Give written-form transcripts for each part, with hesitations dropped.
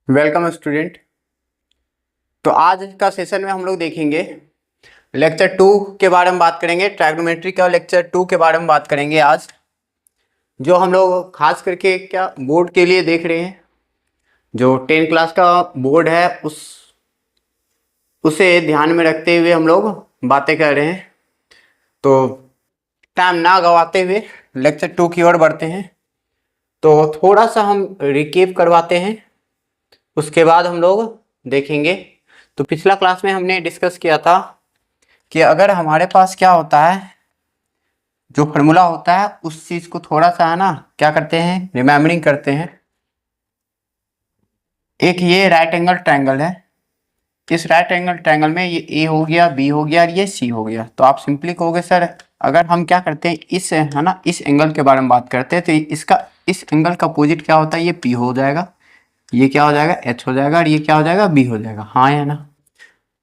Welcome student. तो आज का सेशन में हम लोग देखेंगे लेक्चर 2 के बारे में बात करेंगे। ट्राइगोनोमेट्री का लेक्चर 2 के बारे में बात करेंगे आज, जो हम लोग खास करके क्या बोर्ड के लिए देख रहे हैं। जो 10 क्लास का बोर्ड है उसे ध्यान में रखते हुए हम लोग बातें कर रहे हैं। तो टाइम ना गवाते हुए लेक्चर 2 की ओर बढ़ते हैं। तो थोड़ा सा हम रिकेप करवाते हैं, उसके बाद हम लोग देखेंगे। तो पिछला क्लास में हमने डिस्कस किया था कि अगर हमारे पास क्या होता है, जो फार्मूला होता है उस चीज को थोड़ा सा है ना क्या करते हैं, रिमेम्बरिंग करते हैं। एक ये राइट एंगल ट्रायंगल है, इस राइट एंगल ट्रायंगल में ये ए हो गया, बी हो गया और ये सी हो गया। तो आप सिंपली कहोगे सर अगर हम क्या करते हैं इस है ना इस एंगल के बारे में बात करते हैं तो इसका इस एंगल का अपोजिट क्या होता है, ये पी हो जाएगा, ये क्या हो जाएगा एच हो जाएगा और ये क्या हो जाएगा बी हो जाएगा। हाँ या ना।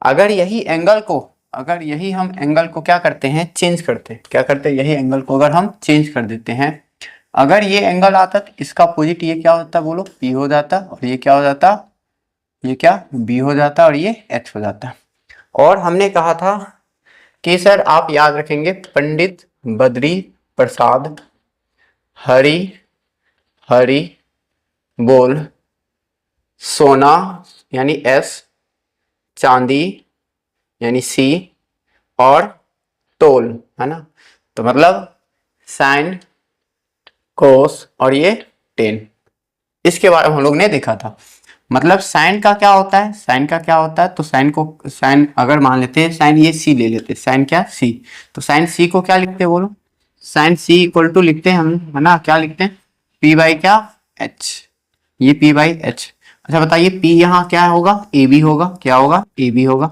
अगर यही हम एंगल को क्या करते हैं चेंज करते हैं, क्या करते हैं यही एंगल को अगर हम चेंज कर देते हैं, अगर ये एंगल आता तो इसका अपोजिट ये क्या होता बोलो पी हो जाता, और ये क्या हो जाता, ये क्या बी हो जाता और ये एच हो जाता। और हमने कहा था कि सर आप याद रखेंगे पंडित बद्री प्रसाद हरि हरि बोल, सोना यानी एस, चांदी यानी सी और तोल है ना। तो मतलब साइन कोस और ये टेन, इसके बारे में हम लोग ने देखा था। मतलब साइन का क्या होता है, साइन का क्या होता है, तो साइन अगर मान लेते हैं साइन ये सी ले लेते हैं, साइन क्या सी, तो साइन सी को क्या लिखते हैं बोलो, साइन सी इक्वल टू लिखते हैं हम है ना, क्या लिखते हैं पी बाई क्या एच, ये पी बाई एच। अच्छा बताइए पी यहाँ क्या होगा ए बी होगा, क्या होगा ए बी होगा,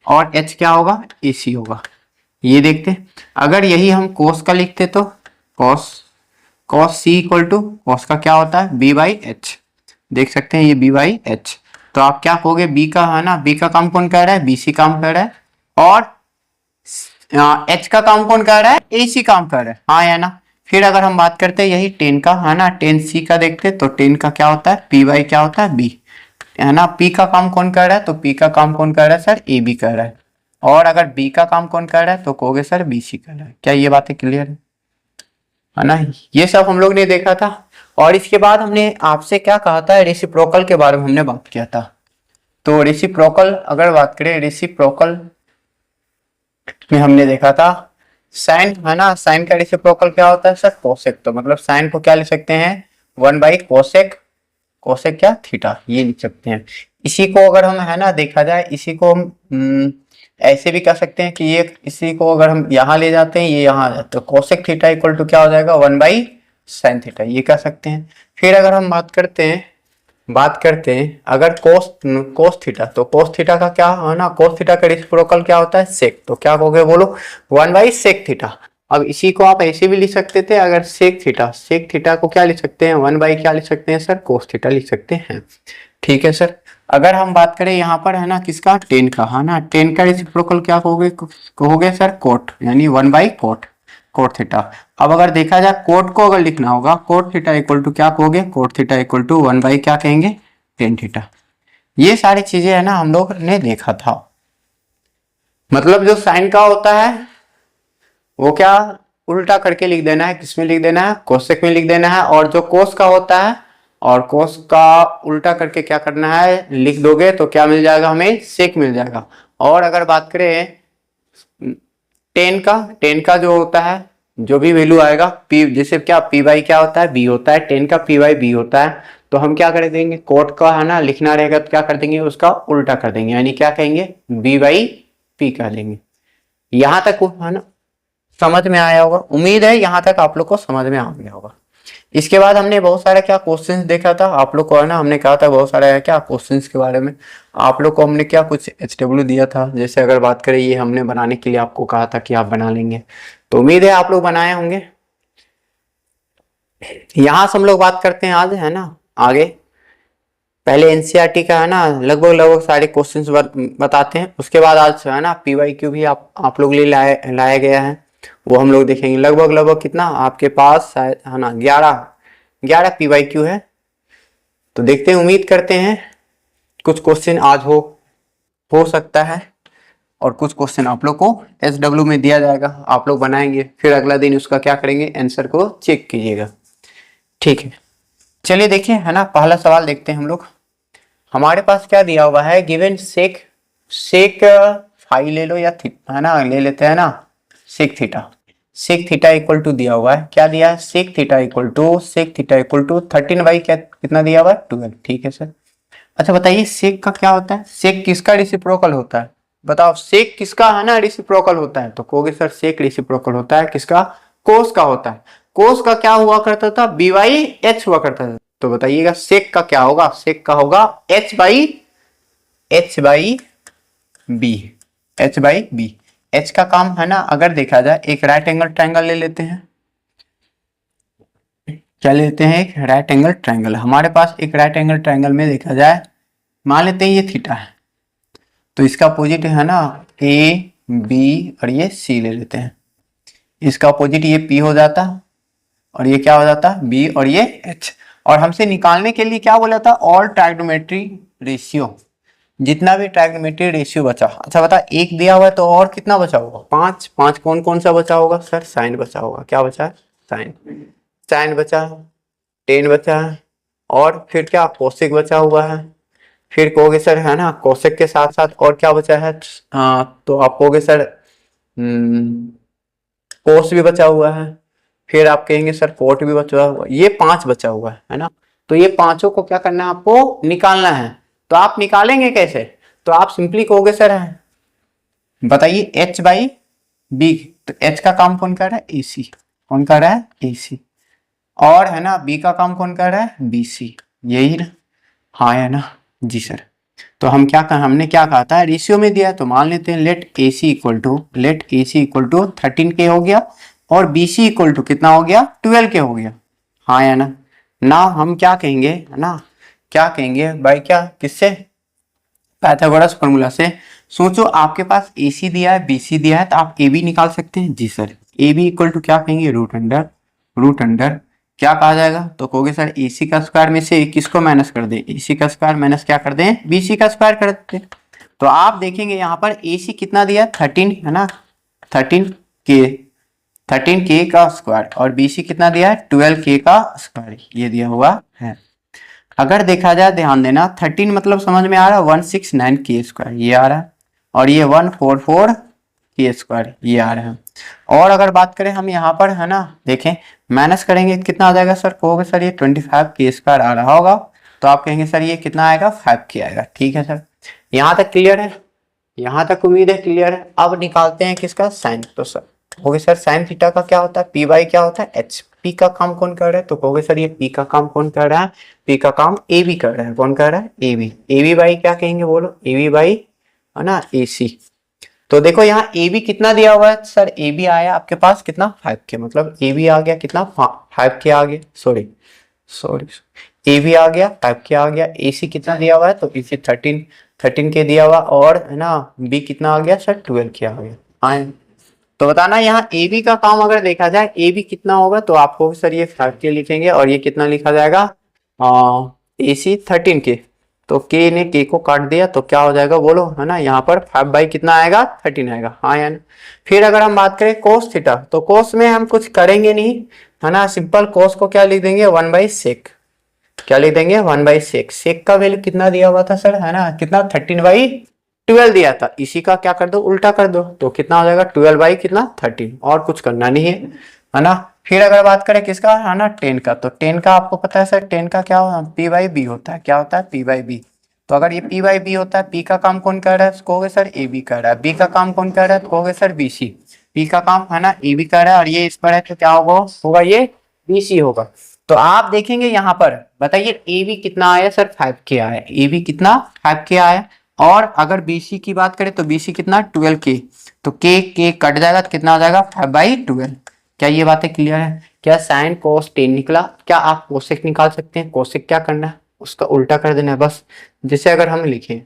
और एच क्या होगा ए सी होगा। ये देखते अगर यही हम कोस का लिखते तो cos C equal to cos का क्या होता है बी बाई एच, देख सकते हैं ये बी बाई एच। तो आप क्या कहोगे बी का है ना, बी का काम कौन कर रहा है बी सी काम कर रहा है, और एच का काम कौन कर रहा है ए सी काम कर रहा है। हाँ या ना। फिर अगर हम बात करते हैं यही टेन का है ना, टेन सी का देखते तो टेन का क्या होता है पी बाई क्या होता है बी है ना। पी का काम कौन कर रहा है, तो पी का काम कौन कर रहा है सर ए बी कर रहा है, और अगर बी का काम कौन कर रहा है तो कहोगे सर बी सी कर रहा है। क्या ये बातें क्लियर है ना। ये सब हम लोग ने देखा था। और इसके बाद हमने आपसे क्या कहा था, रेसिप्रोकल के बारे में हमने बात किया था। तो रेसिप्रोकल अगर बात करें, रेसिप्रोकल में हमने देखा था साइन है ना, साइन का रेसिप्रोकल क्या होता है सर कोसेक। तो मतलब साइन को क्या लिख सकते हैं 1 बाई कोसेक, कोसेक क्या थीटा, ये लिख सकते हैं। इसी को अगर हम है ना देखा जाए, इसी को हम ऐसे भी कह सकते हैं कि ये इसी को अगर हम यहाँ ले जाते हैं ये यहाँ आ जाता है, तो कोसेक थीटा इक्वल टू क्या हो जाएगा 1 बाई साइन थीटा, ये कह सकते हैं। फिर अगर हम बात करते हैं अगर कोस थीटा, तो कोस थीटा का क्या है ना, कोस थीटा का रेसिप्रोकल क्या होता है सेक, तो क्या कहोगे बोलो 1 बाई सेक थीटा। अब इसी को आप ऐसे भी लिख सकते थे, अगर सेक थीटा को क्या लिख सकते हैं 1 बाई क्या लिख सकते हैं सर कोस थीटा लिख सकते हैं। ठीक है सर। अगर हम बात करें यहाँ पर है ना किसका टेन का है ना, टेन का रेसिप्रोकल क्या कहोगे सर कोट, यानी 1 बाई कोट थीटा। अब अगर देखा जाए कोट को अगर लिखना होगा कोट थीटा इक्वल टू क्या कहोगे, cot theta equal to 1 by क्या कहेंगे टेन थीटा। ये सारी चीजें है ना हम लोग ने देखा था। मतलब जो साइन का होता है वो क्या उल्टा करके लिख देना है, किसमें लिख देना है कोसेक में लिख देना है, और जो कोस का होता है और कोस का उल्टा करके क्या करना है लिख दोगे तो क्या मिल जाएगा हमें सेक मिल जाएगा। और अगर बात करें टेन का जो होता है जो भी वैल्यू आएगा पी, जैसे क्या पी बाई क्या होता है बी होता है, टेन का पी बाई बी होता है, तो हम क्या कर देंगे कोट का है ना लिखना रहेगा तो क्या कर देंगे उसका उल्टा कर देंगे, यानी क्या कहेंगे बी बाई पी कह देंगे। यहां तक है ना समझ में आया होगा, उम्मीद है यहां तक आप लोग को समझ में आ गया होगा। इसके बाद हमने बहुत सारा क्या क्वेश्चंस देखा था आप लोग को है ना, हमने कहा था बहुत सारा क्या क्वेश्चंस के बारे में आप लोग को हमने क्या कुछ HW दिया था। जैसे अगर बात करें ये हमने बनाने के लिए आपको कहा था कि आप बना लेंगे, तो उम्मीद है आप लोग बनाए होंगे। यहां से हम लोग बात करते हैं आज है ना आगे। पहले एनसीईआरटी का है ना लगभग सारे क्वेश्चंस बताते हैं, उसके बाद आज है ना PYQ भी आप लोग लिए लाया गया है, वो हम लोग देखेंगे। लगभग कितना आपके पास शायद है ना 11 PYQ है। तो देखते हैं उम्मीद करते हैं कुछ क्वेश्चन आज हो सकता है और कुछ क्वेश्चन आप लोग को SW में दिया जाएगा, आप लोग बनाएंगे, फिर अगला दिन उसका क्या करेंगे, आंसर को चेक कीजिएगा। ठीक है, चलिए देखिए, है ना, पहला सवाल देखते हैं हम लोग। हमारे पास क्या दिया हुआ है, गिवन सेक फाई ले लो या है ना, ले लेते हैं ना सेक थीटा इक्वल टू दिया हुआ है, क्या दिया है, sec theta equal to 13 by क्या कितना दिया हुआ है 12। ठीक है सर। अच्छा बताइए सेक का क्या होता है, सेक किसका रेसिप्रोकल होता है, बताओ सेक किसका है ना रेसिप्रोकल होता है, तो कहोगे सर सेक रेसिप्रोकल होता है किसका, कोस का होता है। कोस का क्या हुआ करता था, बी बाई एच हुआ करता था, तो बताइएगा सेक का क्या होगा, सेक का होगा एच बाई बी। एच का काम है ना, अगर देखा जाए एक राइट एंगल ट्रायंगल ले लेते हैं, क्या लेते हैं, एक राइट एंगल ट्रायंगल। हमारे पास एक राइट एंगल ट्रायंगल में देखा जाए, मान लेते हैं ये थीटा है, तो इसका अपोजिट है ना ए बी और ये सी ले लेते हैं, इसका अपोजिट ये पी हो जाता और ये क्या हो जाता बी और ये एच। और हमसे निकालने के लिए क्या बोला था, ऑल ट्राइगोनोमेट्री रेशियो, जितना भी ट्राइगोनोमेट्री रेशियो बचा। अच्छा बता, एक दिया हुआ है तो और कितना बचा होगा, 5 कौन कौन सा बचा होगा सर, साइन बचा होगा, क्या बचा है, साइन बचा है, टेन बचा है, और फिर क्या कोसेक बचा हुआ है, फिर कहोगे सर है ना कोसेक के साथ साथ और क्या बचा है, तो आप कहोगे सर कोस भी बचा हुआ है, फिर आप कहेंगे सर कोट भी बचा हुआ है, ये 5 बचा हुआ है ना। तो ये पांचों को क्या करना है, आपको निकालना है। तो आप निकालेंगे कैसे, तो आप सिंपली कहोगे सर है, बताइए एच बाई बी, तो एच का काम कौन कर रहा है, एसी, कौन कर रहा है, एसी, और है ना बी का काम कौन कर रहा है, बीसी, यही ना, हाँ है ना जी सर। तो हम क्या हमने क्या कहा था, रेशियो में दिया है, तो मान लेते हैं let A C equal to 13 के हो गया और बी सी इक्वल टू कितना हो गया, 12 के हो गया, हाँ या ना हम क्या कहेंगे है ना, क्या कहेंगे भाई, क्या किससे, पाइथागोरस फॉर्मूला से। सोचो आपके पास ए सी दिया है, बी सी दिया है, तो आप ए बी निकाल सकते हैं, जी sir. A B equal to क्या कहेंगे, रूट अंडर क्या कहा जाएगा, तो कहोगे सर ए सी का स्क्वायर में से किसको माइनस कर दें, ए सी का स्क्वायर माइनस क्या कर दें, बी सी का स्क्वायर कर देते। तो आप देखेंगे यहाँ पर ए सी कितना दिया, 13 है ना, 13 के का स्क्वायर, और बी सी कितना दिया है, 12 के का स्क्वायर, ये दिया हुआ है। अगर देखा जाए, ध्यान देना, 13 मतलब समझ में आ रहा है 169 के स्क्वायर ये आ रहा है, और ये 144 के स्क्वायर ये आ रहा है। और अगर बात करें हम यहाँ पर है ना, देखें माइनस करेंगे कितना आ जाएगा सर, कहोगे सर ये 25 के स्क्वायर आ रहा होगा, तो आप कहेंगे सर ये कितना आएगा, 5 के आएगा। ठीक है सर, यहाँ तक क्लियर है, यहाँ तक उम्मीद है क्लियर है। अब निकालते हैं किसका, साइन। तो सर कहोगे सर साइन थीटा का क्या होता है, पी बाई क्या होता है, एच। पी का काम कौन कर रहा है, तो कहोगे सर ये पी का काम कौन कर रहा है, पी का काम ए बी कर रहा है, कौन कर रहा है, ए बी बाई क्या कहेंगे, बोलो ए बी बाई है ना ए सी। तो देखो यहाँ ए बी कितना दिया हुआ है सर, ए बी आया आपके पास कितना, 5 के, मतलब ए बी आ गया कितना, 5 के आ गया, सॉरी ए बी आ गया 5 के आ गया, ए सी कितना दिया हुआ है, तो इसे 13 के दिया हुआ, और है ना बी कितना आ गया सर, 12 के आ गया। हाँ, तो बताना यहाँ ए बी का काम अगर देखा जाए, ए बी कितना होगा, तो आपको सर ये 5 के लिखेंगे, और ये कितना लिखा जाएगा, ए सी 13 के, तो के ने के को काट दिया, तो क्या हो जाएगा बोलो, है ना, यहाँ पर 5 बाई कितना आएगा, 13 आएगा, हाँ यानी। फिर अगर हम बात करें कोस थीटा, तो कोस में हम कुछ करेंगे नहीं, है ना, सिंपल कोस को क्या लिख देंगे, 1 बाई सेक, क्या लिख देंगे, 1 बाई सेक। सेक का वैल्यू कितना दिया हुआ था सर, है ना, कितना 13/12 दिया था, इसी का क्या कर दो, उल्टा कर दो, तो कितना हो जाएगा 12 बाई कितना 13, और कुछ करना नहीं है ना। फिर अगर बात करें किसका, है ना 10 का, तो 10 का आपको पता है सर, 10 का क्या पी बाई बी होता है, क्या होता है, पी बाई बी। तो अगर ये पी बाई बी होता है, पी का काम कौन कर रहा है, कहोगे सर ए बी कर रहा है, बी का काम कौन कर रहा है, तो कहोगे सर बी सी। पी का काम है ना ए बी कर रहा है, और ये इस पर है, तो क्या होगा ये बी सी होगा। तो आप देखेंगे यहाँ पर, बताइए ए बी कितना आया सर, 5 के आया, ए बी कितना 5 के आया, और अगर BC की बात करें तो BC कितना 12 के, तो के कट जाएगा, तो कितना हो जाएगा 5/12। क्या ये बातें क्लियर है, क्या साइन कोस टेन निकला, क्या आप कोसेक निकाल सकते हैं, कोसेक क्या करना है, उसका उल्टा कर देना है बस। जैसे अगर हम लिखें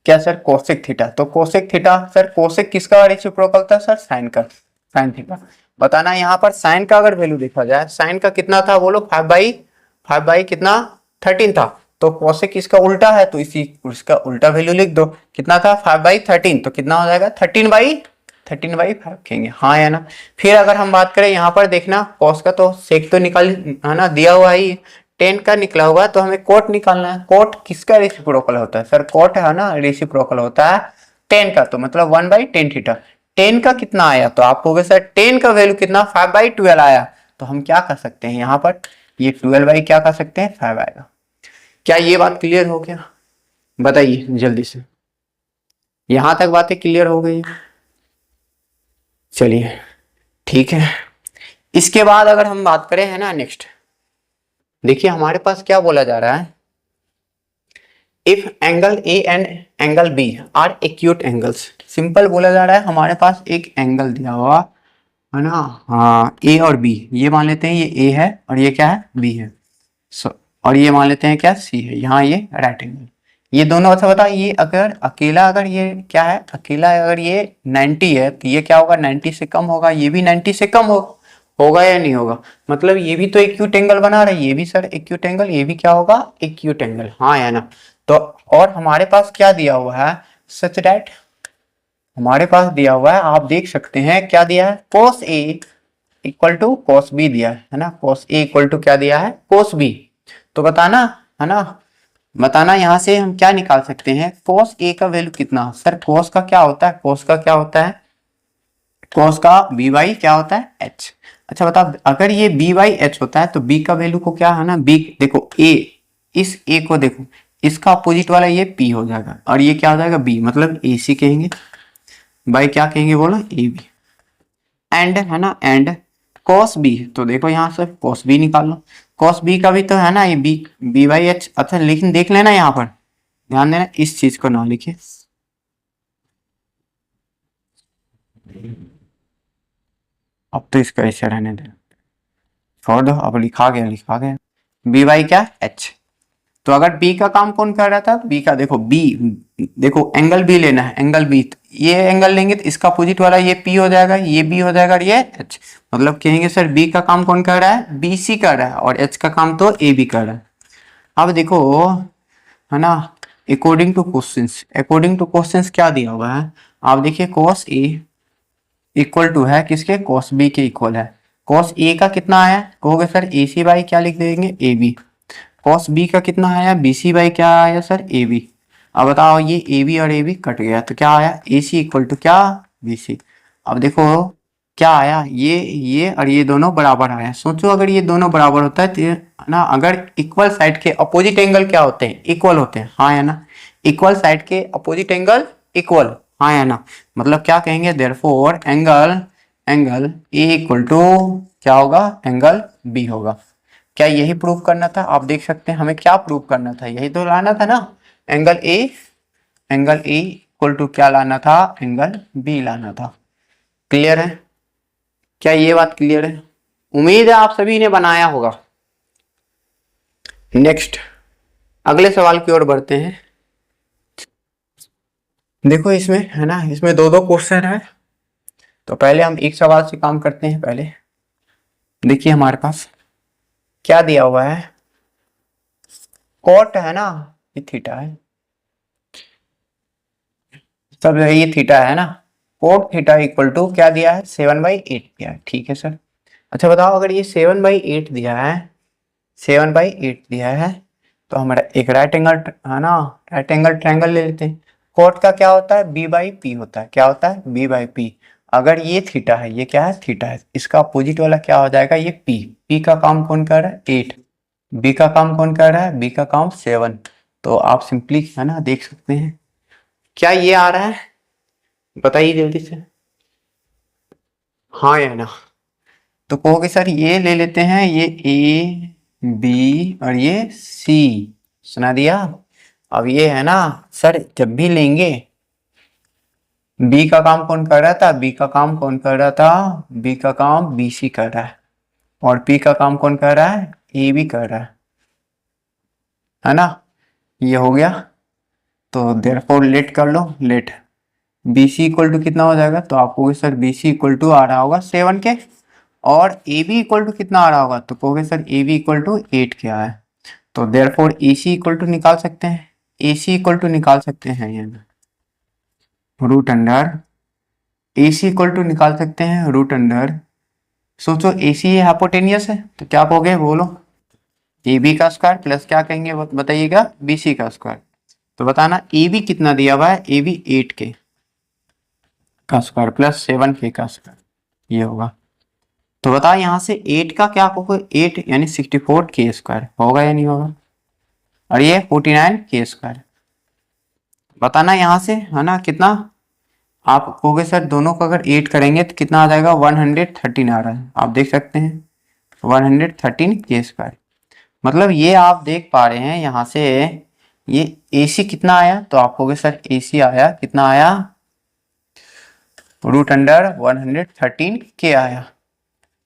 क्या सर, कोसेक थीटा, तो कोसेक थीटा सर, कोसेक किसका रेसिप्रोकल था सर, साइन का, साइन थीटा। बताना यहाँ पर साइन का अगर वैल्यू देखा जाए, साइन का कितना था बोलो, 5/5 कितना 13 था, तो कोसेक इसका उल्टा है, तो इसी उसका उल्टा वैल्यू लिख दो। कितना था 5/13, तो कितना हो जाएगा 13/5 रखेंगे, हाँ या ना। फिर अगर हम बात करें यहाँ पर देखना, कॉस का तो सेक तो निकाल है ना, दिया हुआ ही, टेन का निकला हुआ, तो हमें कोट निकालना है। कोट किसका रेसिप्रोकल होता है सर? कोट है ना रेसिप्रोकल होता है टेन का, तो मतलब 1/10 थीटा। टेन का कितना आया, तो आप कहोगे सर टेन का वैल्यू कितना 5/12 आया, तो हम क्या कर सकते हैं यहाँ पर, ये 12 क्या कर सकते हैं 5 आएगा। क्या ये बात क्लियर हो गया? बताइए जल्दी से, यहां तक बातें क्लियर हो गई? चलिए ठीक है। इसके बाद अगर हम बात करें है ना नेक्स्ट, देखिए हमारे पास क्या बोला जा रहा है, if angle A and angle B are acute angles. Simple बोला जा रहा है, हमारे पास एक एंगल दिया हुआ है ना, हाँ ए और बी, ये मान लेते हैं ये ए है और ये क्या है बी है, और ये मान लेते हैं क्या सी है, यहाँ ये राइट एंगल, ये दोनों। अच्छा बता, ये अगर अकेला, अगर ये क्या है अकेला, अगर ये 90 है तो ये क्या होगा 90 से कम होगा, ये भी 90 से कम होगा या नहीं होगा, मतलब ये भी तो एक्यूट एंगल बना रहा है, ये भी सर एक्यूट एंगल, ये भी क्या होगा एक्यूट एंगल, हाँ या ना। तो और हमारे पास क्या दिया हुआ है, सच दैट हमारे पास दिया हुआ है, आप देख सकते हैं क्या दिया है, cos A equal to cos B दिया है ना, cos A इक्वल टू क्या दिया है cos B। तो बताना है ना, बताना यहाँ से हम क्या निकाल सकते हैं, cos A का वैल्यू कितना, सर cos का क्या होता है, cos का क्या होता है, cos का b बाई क्या होता है h। अच्छा बता, अगर ये b बाई h होता है तो b का वैल्यू को क्या है ना, b देखो a, इस a को देखो, इसका अपोजिट वाला ये p हो जाएगा और ये क्या हो जाएगा b, मतलब ac कहेंगे, बाई क्या कहेंगे बोलो ab, एंड है ना, एंड cos b, तो देखो यहाँ से cos b निकाल लो, cos b का भी तो है ना ये b बाई एच। अच्छा लेकिन देख लेना यहाँ पर, ध्यान देना इस चीज को ना लिखे, अब तो इसका ऐसे रहने दे, छोड़ दो, अब लिखा गया b बाई क्या h। तो अगर b का काम कौन कर रहा था, b का देखो b, देखो एंगल b लेना है, एंगल b, ये एंगल लेंगे तो इसका अपोजिट वाला ये p हो जाएगा, ये b हो जाएगा और ये h, मतलब कहेंगे सर b का काम कौन कर रहा है, bc कर रहा है, और h का काम तो ab कर रहा है। अब देखो है ना, अकॉर्डिंग टू क्वेश्चंस क्या दिया हुआ है, आप देखिए cos a इक्वल टू है किसके, cos b के इक्वल है। cos a का कितना आया, कहोगे सर ac बाई क्या लिख देंगे ab, cos b का कितना आया, bc बाई क्या आया सर ab। अब बताओ ये ab और ab कट गया तो क्या आया, ac इक्वल टू क्या bc। अब देखो क्या आया, ये और ये दोनों बराबर आया, सोचो अगर ये दोनों बराबर होता है तो ना, अगर इक्वल साइड के अपोजिट एंगल क्या होते हैं, इक्वल होते हैं, हाँ या ना, इक्वल साइड के अपोजिट एंगल इक्वल, हाँ या ना, मतलब क्या कहेंगे therefore angle A equal to क्या होगा, एंगल बी होगा। क्या यही प्रूव करना था, आप देख सकते हैं हमें क्या प्रूव करना था, यही तो लाना था ना, एंगल ए इक्वल टू क्या लाना था, एंगल बी लाना था। क्लियर है? क्या ये बात क्लियर है? उम्मीद है आप सभी ने बनाया होगा। नेक्स्ट अगले सवाल की ओर बढ़ते हैं। देखो इसमें है ना, इसमें दो क्वेश्चन है, तो पहले हम एक सवाल से काम करते हैं। पहले देखिए हमारे पास क्या दिया हुआ है, कोट है ना, ये थीटा है, सब ये थीटा है ना, कोट थीटा इक्वल टू क्या दिया है 7/8 दिया है, ठीक है सर। अच्छा बताओ, अगर ये 7/8 दिया है, 7/8 दिया है, तो हमारा एक राइट एंगल है ना, राइट एंगल ट्रायंगल ले लेते हैं। कोट का क्या होता है, b बाई पी होता है, क्या होता है b बाई पी। अगर ये थीटा है, ये क्या है थीटा है, इसका अपोजिट वाला क्या हो जाएगा, ये p का काम कौन कर रहा है 8, b का काम कौन कर रहा है, b का काम 7। तो आप सिंपली है ना देख सकते हैं, क्या ये आ रहा है, बताइए जल्दी से, हाँ या ना। तो कहोगे सर ये ले लेते हैं, ये ए बी और ये सी, सुना दिया। अब ये है ना सर, जब भी लेंगे बी का काम कौन कर रहा था, बी का काम कौन कर रहा था, बी का काम बी सी कर रहा है, और पी का काम कौन कर रहा है, ए बी कर रहा है ना, ये हो गया। तो देयरफॉर लेट कर लो, let B C equal to कितना हो जाएगा, तो आपको sir B C equal to आ रहा होगा 7 के, और ए बी इक्वल टू कितना आ रहा होगा, तो कहोगे sir A B equal to 8 क्या है। तो देयरफॉर AC इक्वल टू निकाल सकते हैं, AC इक्वल टू निकाल सकते हैं यहाँ root under, AC equal to निकाल सकते हैं रूट अंडर, सोचो AC हाइपोटेनियस है तो क्या कहोगे बोलो, AB का स्क्वायर प्लस क्या कहेंगे बताइएगा, BC का स्क्वायर। तो बताना AB कितना दिया हुआ है, AB 8K का स्क्वायर प्लस 7K का स्क्वायर, ये होगा। तो बता यहाँ से 8 का क्या कहोगे, 8 यानी 64K स्क्वायर होगा या नहीं होगा, और ये 49K स्क्वायर। बताना यहाँ से है ना कितना, आप कहोगे सर दोनों को अगर 8 करेंगे तो कितना आ जाएगा, 113 आ रहा है, आप देख सकते हैं 113K स्क्वायर। मतलब ये आप देख पा रहे हैं यहाँ से, ये AC कितना आया, तो आप कहोगे सर AC आया कितना आया, रूट अंडर 113K आया।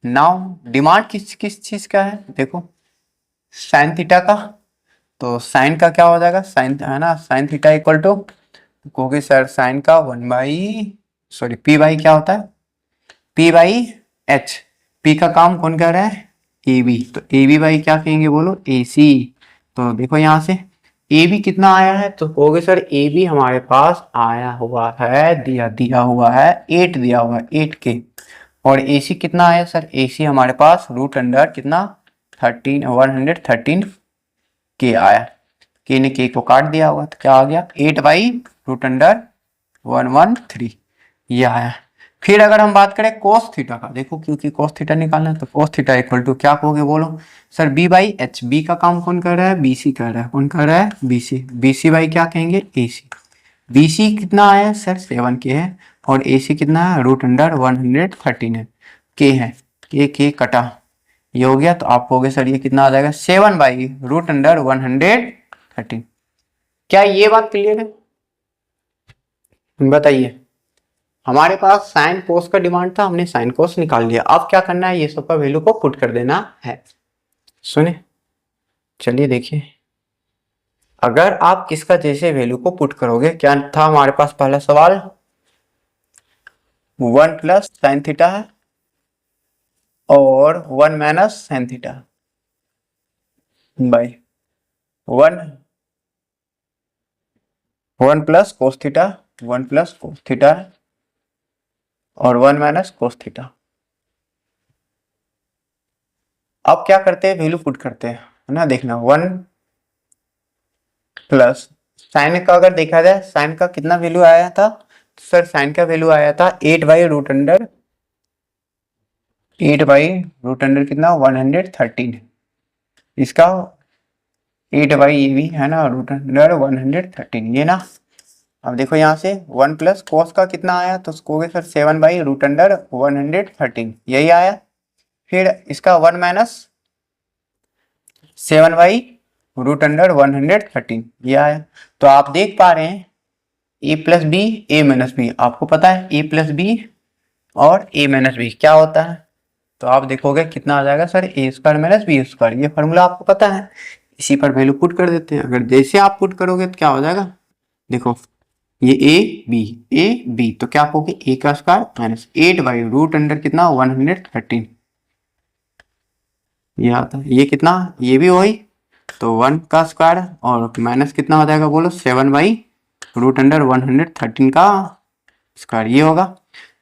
नाउ डिमांड किस किस चीज का है, देखो साइन थीटा का, तो साइन का क्या हो जाएगा, साइन है ना, साइन थीटा इक्वल टू कहोगे सर साइन का पी बाई क्या होता है, पी बाई एच, पी का काम कौन कर रहा है, ए बी, तो ए बी बाई क्या कहेंगे बोलो, ए सी। तो देखो यहाँ से ए बी कितना आया है, तो कहोगे सर ए बी हमारे पास आया हुआ है, दिया हुआ है 8, दिया हुआ है 8K, और ए सी कितना आया सर, ए सी हमारे पास रूट अंडर कितना 113K आया, के ने के को काट दिया होगा तो क्या आ गया 8 बाई रूट अंडर 113, ये आया। फिर अगर हम बात करें कोस थीटा का, देखो क्योंकि कोस थीटा निकालना है तो कोस थीटा इक्वल टू क्या कहोगे बोलो sir, B by H, B का काम कौन कर रहा है, BC कर रहा है, कौन कर रहा है, BC, BC बाई क्या कहेंगे AC, BC कितना आया सर 7K है, और AC कितना है रूट अंडर 113 है, K है, K कटा, ये हो गया। तो आप कहोगे सर ये कितना आ जाएगा 7 बाई रूट अंडर 113। क्या ये बात क्लियर है, बताइए। हमारे पास साइन कोस का डिमांड था, हमने साइन कोस निकाल लिया, अब क्या करना है, ये सब का वैल्यू को पुट कर देना है। सुने चलिए देखिए, अगर आप किसका जैसे वैल्यू को पुट करोगे, क्या था हमारे पास पहला सवाल, 1 प्लस साइन थीटा है और 1 minus sine theta by 1 plus cos theta, 1 plus cos theta और 1 माइनस कोस थीटा। अब क्या करते हैं, वैल्यू पुट करते हैं, है ना, देखना 1 प्लस साइन का अगर देखा जाए, साइन का कितना वैल्यू आया था, तो सर साइन का वैल्यू आया था 8 by root under, 8 by root under कितना 113, इसका 8 बाई ये भी है ना रूट अंडर 113, ये ना। अब देखो यहाँ से 1 प्लस कोस का कितना आया, तो उसको सर 7 बाई रूट अंडर 113, यही आया। फिर इसका 1 माइनस 7 बाई रूट अंडर 113, ये आया। तो आप देख पा रहे हैं ए प्लस बी, ए माइनस बी, आपको पता है ए प्लस बी और ए माइनस बी क्या होता है, तो आप देखोगे कितना आ जाएगा सर, ए स्क्वायर माइनस बी स्क्वायर, ये फॉर्मूला आपको पता है, इसी पर वैल्यू पुट कर देते हैं। अगर जैसे आप पुट करोगे तो क्या हो जाएगा, देखो ये ए बी, तो क्या कहोगे ए का square minus 8 by root under कितना 113, ये आता है, ये कितना, ये भी वही, तो 1 का स्क्वायर और माइनस कितना हो जाएगा बोलो 7 बाई रूट अंडर 113 का स्क्वायर, ये होगा।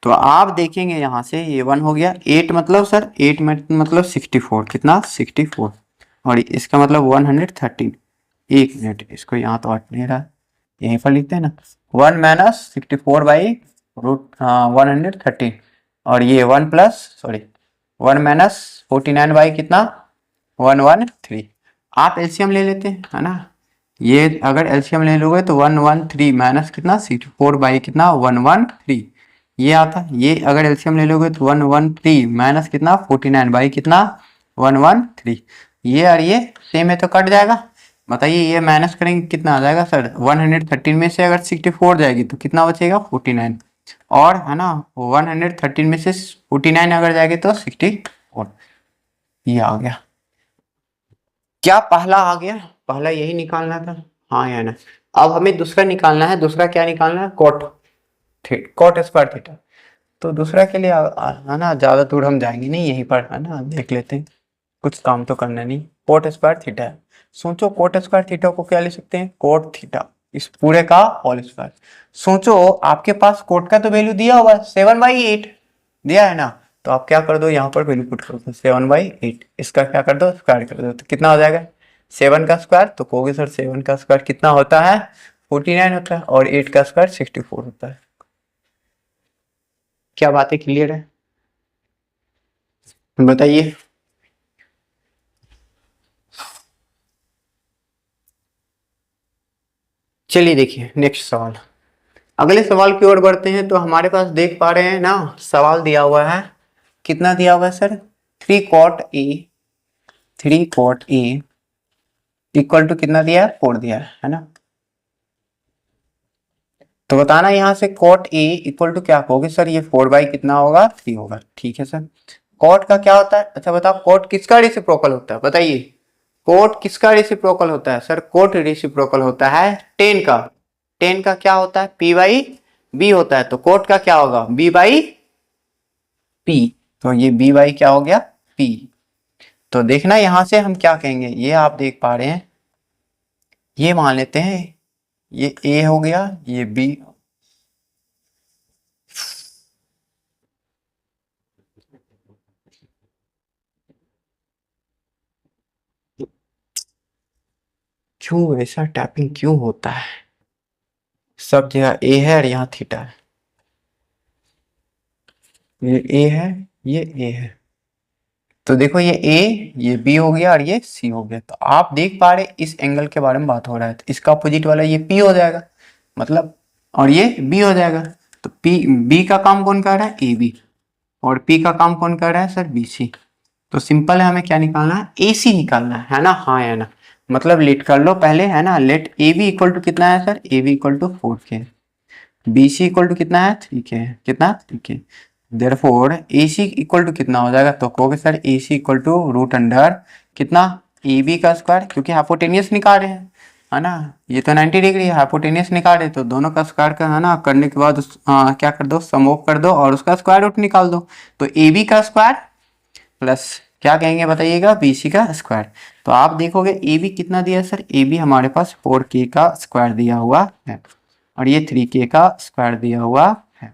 तो आप देखेंगे यहाँ से ये 1 हो गया, 8 मतलब सर 8 मतलब 64, कितना 64, और इसका मतलब 113, एक मिनट इसको यहाँ तो हट नहीं रहा, यहीं पर लिखते हैं ना, 1 माइनस 64 बाई रूट 113, और ये 1 प्लस 1 माइनस 49 बाई कितना 113। आप एलसीएम ले लेते हैं, है ना, ये अगर एलसीएम ले लोगे तो 113 माइनस कितना 64 बाई कितना 113, ये आता। ये अगर एलसीएम ले लोगे तो 113 माइनस कितना 49 बाई कितना 113, ये और ये सेम है तो कट जाएगा। बताइए ये माइनस करेंगे कितना आ जाएगा सर, 113 में से अगर 64 जाएगी तो कितना बचेगा 49, और है ना 113 में से 49 अगर जाएगी तो 64, ये आ गया। क्या पहला आ गया, पहला यही निकालना था, हाँ या ना। अब हमें दूसरा निकालना है, दूसरा क्या निकालना है, कोट स्क्वायर थीटा। तो दूसरा के लिए है ना ज्यादा दूर हम जाएंगे नहीं, यहीं पर है ना देख लेते हैं। कुछ काम तो करना नहीं, कोट स्क्वायर थीटा है। सोचो कोट स्क्वायर थीटा को क्या लिख सकते हैं, कोट थीटा, इस पूरे का होल स्क्वायर। सोचो आपके पास कोट का तो वैल्यू दिया होगा 7/8 दिया है ना, तो आप क्या कर दो, यहाँ पर वैल्यू पुट कर दो 7/8, इसका क्या कर दो, स्क्वायर कर दो, तो कितना हो जाएगा 7 का स्क्वायर। तो कहोगे सर 7 का स्क्वायर कितना होता है, 49 होता है, और 8 का स्क्वायर 64 होता है। क्या बातें क्लियर है, बताइए। चलिए देखिए नेक्स्ट सवाल, अगले सवाल की ओर बढ़ते हैं। तो हमारे पास देख पा रहे हैं ना, सवाल दिया हुआ है, कितना दिया हुआ है sir, 3 cot A equal to कितना दिया है, 4 दिया है ना। तो बताना यहाँ से cot A इक्वल टू क्या कहोगे सर, ये 4 बाई कितना होगा, 3 होगा, ठीक है सर। cot का क्या होता है, अच्छा बताओ cot किसका रेसिप्रोकल होता है, बताइए cot किसका रेसिप्रोकल होता है सर, cot रेसिप्रोकल होता है tan का। tan का क्या होता है, P/B होता है, तो cot का क्या होगा, B/P। तो ये B/ क्या हो गया, P। तो देखना यहां से हम क्या कहेंगे, ये आप देख पा रहे हैं, ये मान लेते हैं ये A हो गया, ये B। क्यों ऐसा टैपिंग क्यों होता है, सब जगह A है और यहाँ थीटा है, ये A है, ये A है, तो देखो ये A, ये B हो गया और ये C हो गया। तो आप देख पा रहे इस एंगल के बारे में बात हो रहा है, तो इसका अपोजिट वाला ये P हो जाएगा मतलब, और ये B हो जाएगा। तो B का काम कौन कर रहा है, AB, और P का काम कौन कर रहा है सर, BC। तो सिंपल है, हमें क्या निकालना है, AC निकालना है ना, हाँ या ना, मतलब लेट कर लो पहले है ना, लेट AB इक्वल टू कितना है sir, AB equal to 4K, BC equal to कितना है 3K, कितना 3K, therefore AC equal to कितना हो जाएगा, तो कहोगे sir AC equal to root under कितना, AB का स्क्वायर, क्योंकि हाइपोटेनियस निकाल रहे हैं है ना, ये तो 90 डिग्री है, हाइपोटेनियस निकाल रहे, तो दोनों का स्क्वायर का है ना, करने के बाद क्या कर दो, सम ऑफ कर दो और उसका स्क्वायर रूट निकाल दो। तो AB का स्क्वायर प्लस क्या कहेंगे बताइएगा, BC का स्क्वायर। तो आप देखोगे AB कितना दिया है सर, AB हमारे पास 4K का स्क्वायर दिया हुआ है, और ये 3K का स्क्वायर दिया हुआ है,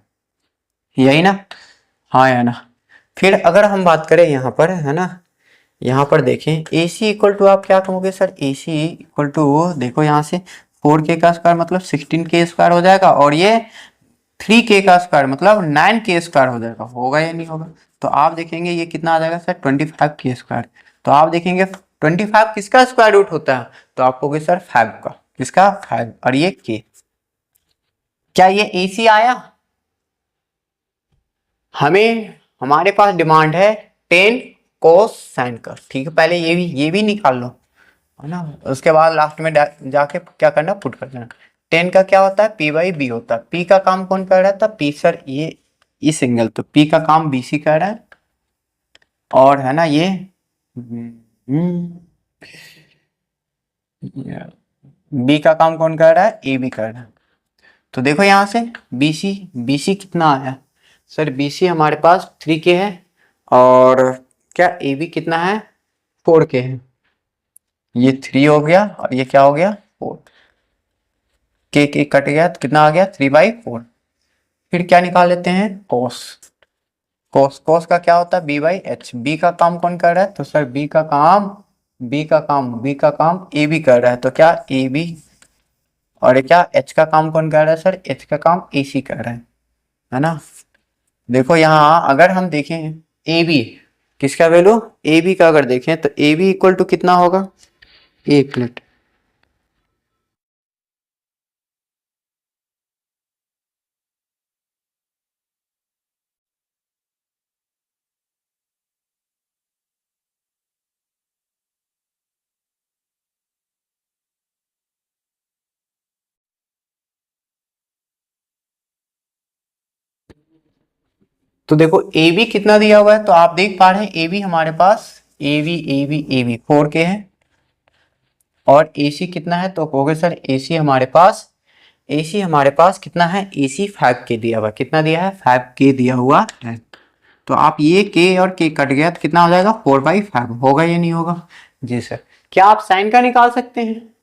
यही ना, हाँ या ना। फिर अगर हम बात करें यहाँ पर है ना, यहाँ पर देखें AC इक्वल टू आप क्या कहोगे सर, AC इक्वल टू देखो यहाँ से 4K का स्क्वायर मतलब 16K स्क्वायर हो जाएगा, और ये 3K का स्क्वायर मतलब 9K स्क्वायर हो जाएगा, होगा या नहीं होगा। तो आप देखेंगे ये कितना आ जाएगा सर, 25K स्क्वायर। तो आप देखेंगे 25 किसका स्क्वायर रूट होता है, तो आप कहोगे सर 5 का, किसका 5, और ये K। क्या ये AC आया, हमें हमारे पास डिमांड है 10 cos sin का, ठीक है, पहले ये भी निकाल लो है ना, उसके बाद लास्ट में जाके क्या करना, पुट कर देना। 10 का क्या होता है, P/B होता है, P का काम कौन कर रहा था, P सर ये इस एंगल, तो P का काम BC कर रहा है, और है ना ये B का काम कौन कर रहा है, AB कर रहा है। तो देखो यहाँ से BC कितना आया सर, BC हमारे पास 3K है, और क्या AB कितना है 4K है, ये 3 हो गया और ये क्या हो गया 4, K कट गया तो कितना आ गया 3/4। फिर क्या निकाल लेते हैं, cos का क्या होता है B/H, B का काम कौन कर रहा है, तो सर B का काम AB कर रहा है, तो क्या AB, और ये क्या H का काम कौन कर रहा है सर, H का काम AC कर रहा है ना। देखो यहाँ अगर हम देखें AB किसका वैल्यू, AB का अगर देखें तो AB इक्वल टू कितना होगा, एक मिनट, तो देखो AB कितना दिया हुआ है, तो आप देख पा रहे हैं AB हमारे पास AB 4K है, और AC कितना है, तो कहोगे सर AC हमारे पास कितना है, AC 5K दिया हुआ है, कितना दिया है 5K दिया हुआ है। तो आप ये के और के कट गया तो कितना हो जाएगा 4/5 होगा या नहीं होगा? जी सर। क्या आप साइन का निकाल सकते हैं?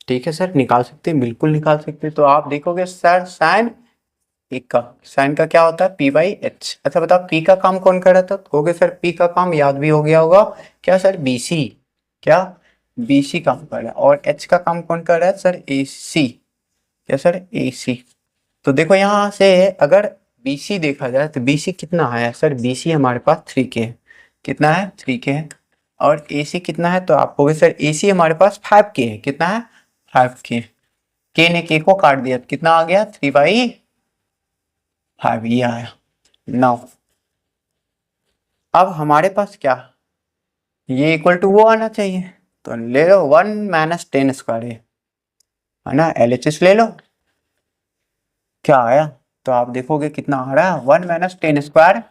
ठीक है सर, निकाल सकते हैं, बिल्कुल निकाल सकते हैं। तो आप देखोगे सर साइन एक का, साइन का क्या होता है P/H। अच्छा बताओ पी का काम कौन कर रहा था? तो कहोगे सर पी का काम याद भी हो गया होगा, क्या सर BC, क्या BC काम कर रहा है। और H का काम कौन कर रहा है सर AC, क्या सर AC। तो देखो यहाँ से अगर BC देखा जाए तो BC कितना है सर, BC हमारे पास 3K है। कितना है 3K है। और AC कितना है? तो आप कहोगे सर AC हमारे पास 5K है। कितना है 5K। K ने K को काट दिया तो कितना आ गया 3/5, ये आया। नाउ अब हमारे पास क्या, ये इक्वल टू वो आना चाहिए। तो ले लो 1 - 10² है ना, LHS ले लो। क्या आया? तो आप देखोगे कितना आ रहा है 1 - 10²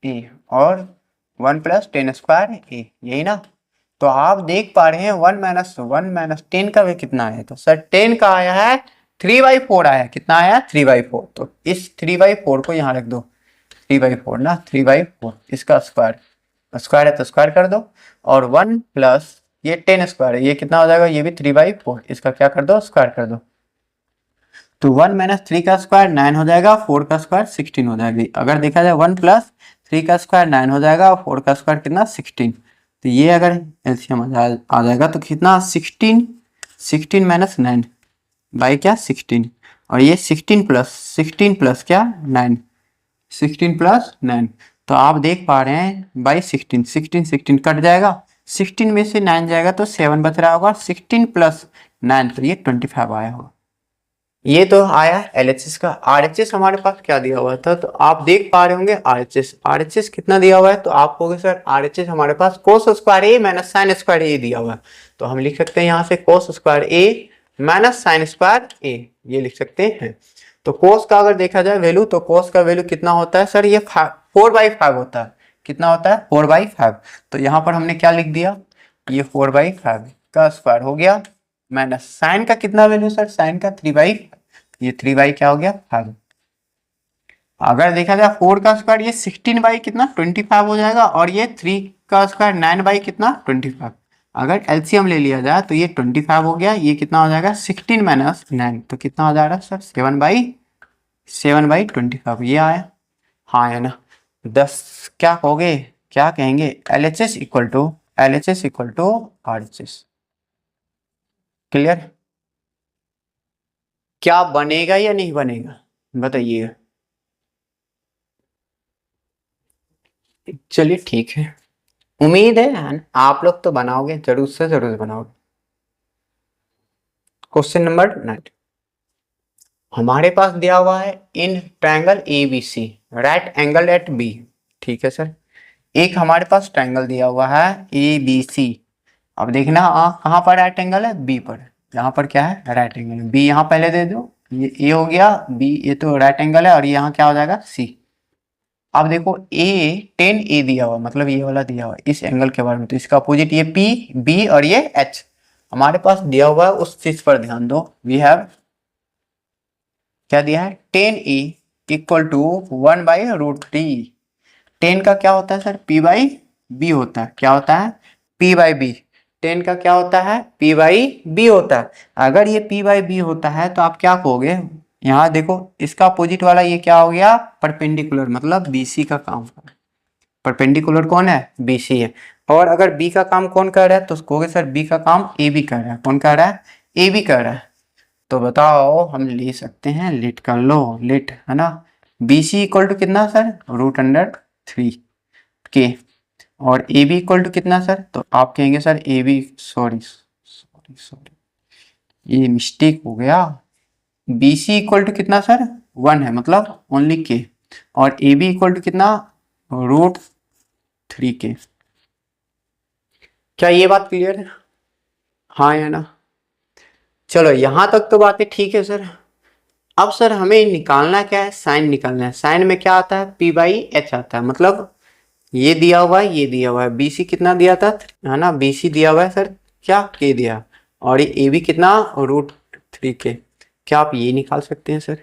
A और 1 + 10² A, यही ना। तो आप देख पा रहे हैं 1 - 10 का भी कितना है? तो सर 10 का आया है 3/4 आया है। कितना आया 3/4। तो इस 3/4 को यहाँ रख दो, 3/4 ना, 3/4 इसका स्क्वायर, स्क्वायर है तो स्क्वायर कर दो। और 1 प्लस ये 10² है, ये कितना हो जाएगा? ये भी 3/4, इसका क्या कर दो स्क्वायर कर दो। तो 1 - 3 का स्क्वायर 9 हो जाएगा, 4 का स्क्वायर 16 हो जाएगी। अगर देखा जाए 1 + 3 का स्क्वायर 9 हो जाएगा और 4 का स्क्वायर कितना 16। तो ये अगर एलसीएम आ जाएगा तो कितना 16 - 9 बाई क्या 16। और ये 16 प्लस क्या 9, 16 + 9। तो आप देख पा रहे हैं बाई 16, 16 कट जाएगा, 16 में से 9 जाएगा तो 7 बच रहा होगा। 16 + 9 तो ये 25 आया होगा। ये तो आया LHS का। RHS हमारे पास क्या दिया हुआ था? तो आप देख पा रहे होंगे RHS कितना दिया हुआ है? तो आप कहोगे सर RHS हमारे पास cos² A - sin² A दिया हुआ है। तो हम लिख सकते हैं यहाँ से cos² A - sin² A, ये लिख सकते हैं। तो cos का अगर देखा जाए वैल्यू, तो cos का वैल्यू कितना होता है सर? ये 4/5 होता है। कितना होता है 4/5। तो यहाँ पर हमने क्या लिख दिया, ये 4/5 का स्क्वायर हो गया माइनस साइन का कितना वैल्यू सर, साइन का 3/5, ये 3/5 क्या हो गया 5। अगर देखा जाए 4 का स्क्वायर ये 16/, कितना 25 हो जाएगा। और ये 3 का स्क्वायर 9/, कितना 25। अगर एलसीएम ले लिया जाए तो ये 25 हो गया, ये कितना हो जाएगा 16 - 9, तो कितना हो जाएगा सर 7/25 ये आया। हाँ है ना। 10 क्या कहोगे, क्या कहेंगे LHS equal to RHS। Clear? क्या बनेगा या नहीं बनेगा बताइएगा। चलिए ठीक है, उम्मीद है आप लोग तो बनाओगे, जरूर से जरूर बनाओगे। क्वेश्चन नंबर 9 हमारे पास दिया हुआ है in triangle ABC right angle at B। ठीक है सर, एक हमारे पास ट्रायंगल दिया हुआ है ABC। अब देखना कहाँ पर राइट एंगल है B पर। यहाँ पर क्या है राइट एंगल, B यहाँ पहले दे दो, ये A हो गया B, ये तो राइट एंगल है। और यहाँ क्या हो जाएगा C। अब देखो A 10A दिया हुआ, मतलब ये वाला दिया हुआ इस एंगल के बारे में, तो इसका अपोजिट ये P B और ये H हमारे पास दिया हुआ है। उस चीज पर ध्यान दो, वी हैव क्या दिया है 10A इक्वल टू 1/√3। 10 का क्या होता है सर P/B होता है। क्या होता है P/B। 10 का क्या होता है P/B होता है। अगर ये P/B होता है तो आप क्या कहोगे, यहाँ देखो इसका अपोजिट वाला ये क्या हो गया परपेंडिकुलर, मतलब BC का काम। परपेंडिकुलर कौन है BC है। और अगर B का काम कौन कर रहा है तो कहोगे सर B का काम AB कर रहा है। कौन कर रहा है AB कर रहा है। तो बताओ हम ले सकते हैं, लिट कर लो, लिट है ना। BC इक्वल टू कितना सर √3K। और AB इक्वल टू कितना सर, तो आप कहेंगे sir AB, sorry sorry sorry ये मिस्टेक हो गया। BC इक्वल टू कितना सर 1 है, मतलब ओनली K। और AB इक्वल टू कितना √3K। क्या ये बात क्लियर है? हाँ या ना। चलो यहां तक तो बातें ठीक है सर। अब सर हमें निकालना क्या है, साइन निकालना है। साइन में क्या आता है P/H आता है, मतलब ये दिया हुआ है, ये दिया हुआ है। BC कितना दिया था है ना, BC दिया हुआ है सर क्या K दिया। और ये AB कितना √3K। क्या आप ये निकाल सकते हैं सर,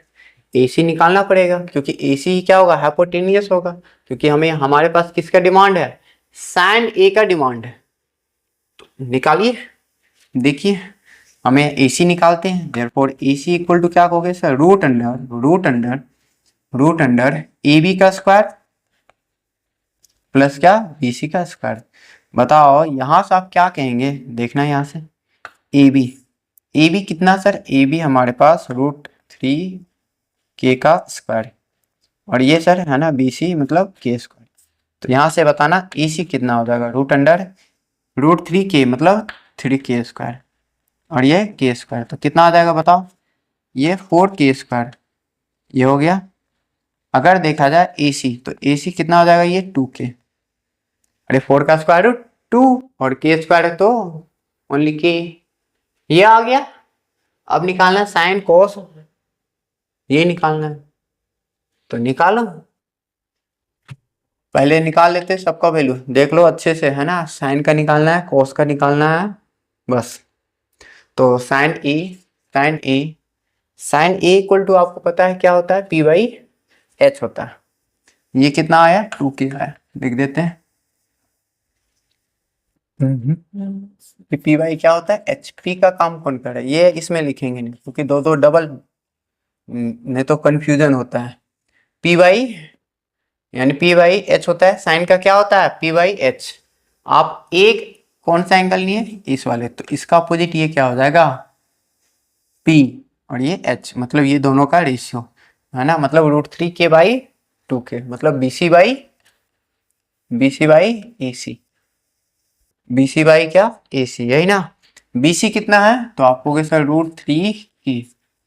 AC निकालना पड़ेगा, क्योंकि AC ही क्या होगा, हाइपोटेनियस होगा, क्योंकि हमें हमारे पास किसका डिमांड है, साइन A का डिमांड है। तो निकालिए, देखिए हमें AC निकालते हैं, देयरफॉर AC इक्वल टू क्या कहोगे सर, रूट अंडर AB का स्क्वायर प्लस क्या, BC का स्क्वायर। बताओ यहां से आप क्या कहेंगे, देखना यहां से AB कितना सर, AB हमारे पास √3k का स्क्वायर, और ये सर है ना BC मतलब k स्क्वायर। तो यहाँ से बताना AC कितना हो जाएगा, √3k मतलब 3k स्क्वायर, और ये k स्क्वायर, तो कितना आ जाएगा बताओ, ये 4k स्क्वायर, ये हो गया। अगर देखा जाए AC, तो AC कितना हो जाएगा, ये 2k, अरे 4 का स्क्वायर रूट 2 और k स्क्वायर है तो ओनली k, ये आ गया। अब निकालना है साइन कोस, ये निकालना है, तो निकालो, पहले निकाल लेते हैं सबका वैल्यू, देख लो अच्छे से, है ना, साइन का निकालना है, कोस का निकालना है बस। तो साइन ए इक्वल टू आपको पता है क्या होता है, P/H होता है। ये कितना आया, 2k आया, लिख देते हैं। P/, क्या होता है, HP का काम कौन कर रहा है, ये इसमें लिखेंगे नहीं, क्योंकि दो दो डबल नहीं तो कंफ्यूजन होता है। P/, यानी P/H होता है, साइन का क्या होता है, P/H। आप एक कौन सा एंगल लिए, इस वाले, तो इसका अपोजिट ये क्या हो जाएगा, P, और ये H, मतलब ये दोनों का रेशियो, है ना, मतलब √3k/2k, मतलब BC by AC, BC by क्या, AC, यही ना। BC कितना है, तो आपको सर √3k,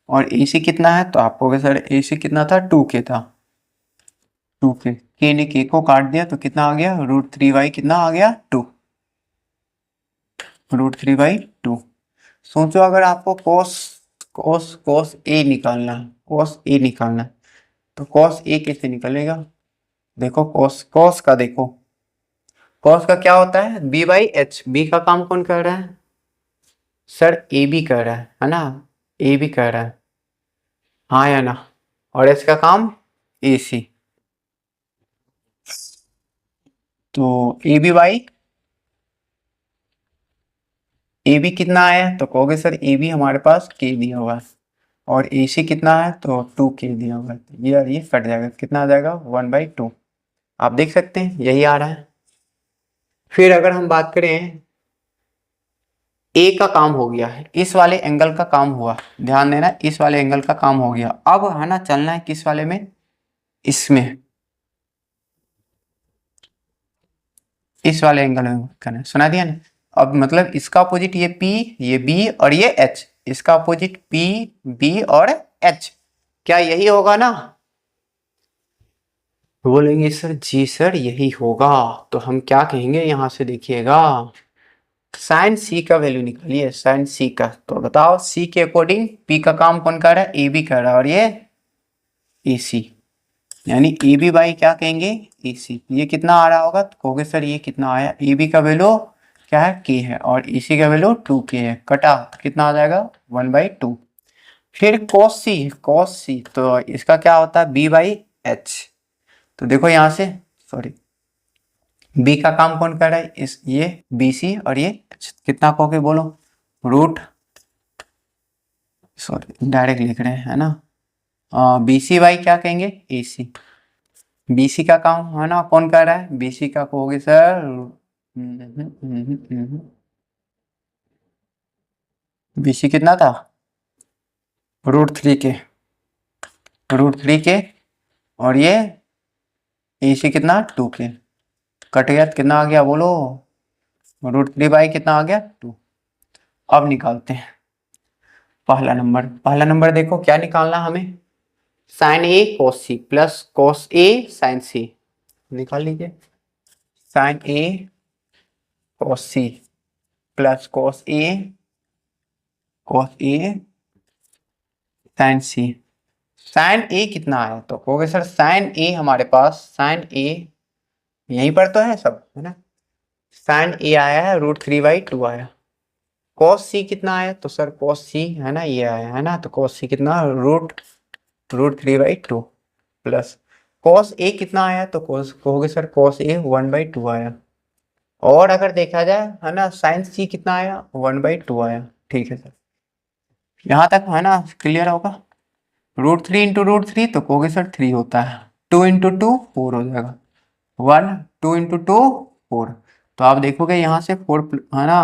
और AC कितना है, तो आपको सर AC कितना था, 2k था, 2k, k ने k को काट दिया तो कितना आ गया, √3 कितना आ गया, 2, √3/2। सोचो अगर आपको cos A निकालना है, तो cos A कैसे निकलेगा, देखो cos का देखो, cos का क्या होता है, B/H, B का काम कौन कर रहा है सर, AB कर रहा है ना, AB कर रहा है, हाँ या ना, और इसका काम AC, तो AB कितना आया, तो कहोगे सर AB हमारे पास k दिया हुआ है, और AC कितना है, तो 2k दिया हुआ है, तो ये कट जाएगा, कितना आ जाएगा, 1/2। आप देख सकते हैं यही आ रहा है। फिर अगर हम बात करें, A का काम हो गया है, इस वाले एंगल का काम हुआ, ध्यान देना, इस वाले एंगल का काम हो गया, अब है ना चलना है किस वाले में, इसमें, इस वाले एंगल में करना है, सुना दिया ना। अब मतलब इसका अपोजिट ये P, ये B और ये H, इसका अपोजिट P, B और H, क्या यही होगा ना, बोलेंगे सर जी सर यही होगा, तो हम क्या कहेंगे यहां से, देखिएगा साइन C का वैल्यू निकालिए, साइन C का, तो बताओ C के अकॉर्डिंग P का काम कौन कर रहा है, AB कर रहा है, और ये AC, यानी AB बाई क्या कहेंगे, AC, ये कितना आ रहा होगा, तो कहोगे सर ये कितना आया, AB का वैल्यू क्या है, k है, और AC का वैल्यू 2k है, कटा तो कितना आ जाएगा, 1/2। फिर cos C, तो इसका क्या होता है, B/H, तो देखो यहां से, सॉरी, B का काम कौन कर रहा है, ये BC और ये H, कितना कहोगे बोलो, रूट, सॉरी डायरेक्ट लिख रहे हैं, है ना, BC बाई क्या कहेंगे, AC, BC का काम है ना कौन कर रहा है, BC का कहोगे सर, BC कितना था, √3k, और ये AC कितना, 2k, कट गया तो कितना आ गया बोलो, √3 कितना आ गया, 2। अब निकालते हैं पहला नंबर देखो क्या निकालना हमें, sine A cos C plus cos A sine C, निकाल लीजिए, sine A cos C plus cos A sine C, sine A कितना आया, तो कहोगे सर साइन A हमारे पास, साइन A यहीं पर तो है सब, है ना, साइन A आया है √3/2 आया, cos C कितना आया, तो सर cos C है ना ये आया, है ना, तो cos C कितना, √3/2 प्लस कॉस ए कितना आया, तो कॉस कहोगे सर कॉस ए 1/2 आया। और अगर देखा जाए है ना साइन सी कितना आया, 1/2 आया। ठीक है सर, यहाँ तक है ना क्लियर होगा। √3 इंटू √3 तो कहोगे सर 3 होता है, 2 इंटू 2 4 हो जाएगा, 1 2 इंटू 2 4। तो आप देखोगे यहाँ से 4 है ना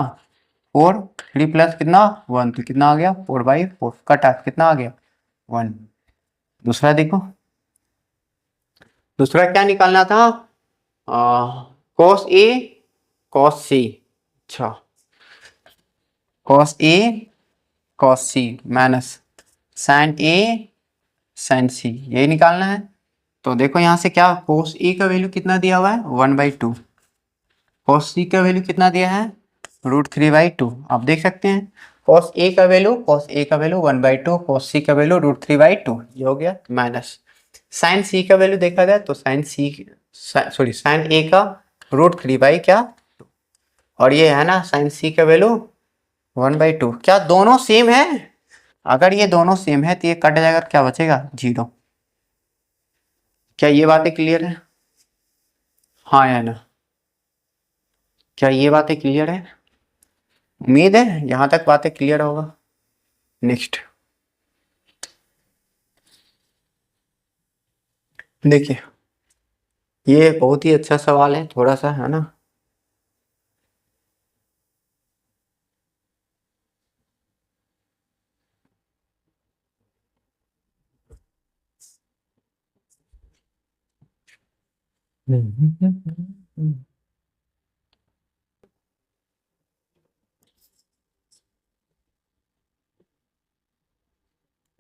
4 3 प्लस कितना 1, तो कितना आ गया 4/4 कटा कितना आ गया 1। दूसरा देखो, दूसरा क्या निकालना था, कॉस ए कॉस सी, अच्छा cos A cos C minus sign A sign सी, यही निकालना है। तो देखो यहाँ से क्या कॉस ए का वैल्यू कितना दिया हुआ है 1/2, कॉस सी का वैल्यू कितना दिया है √3/2। आप देख सकते हैं कॉस ए का वैल्यू 1/2, कॉस सी का वैल्यू √3/2, ये हो गया माइनस साइन सी का वैल्यू देखा जाए तो साइन सी सॉरी साइन ए का √3 क्या, और ये है ना साइन सी का वैल्यू 1/2। क्या दोनों सेम है, अगर ये दोनों सेम है तो ये कट जाएगा तो क्या बचेगा 0। क्या ये बातें क्लियर है, हाँ या ना, क्या ये बातें क्लियर है, उम्मीद है यहाँ तक बातें क्लियर होगा। नेक्स्ट देखिए, ये बहुत ही अच्छा सवाल है, थोड़ा सा है ना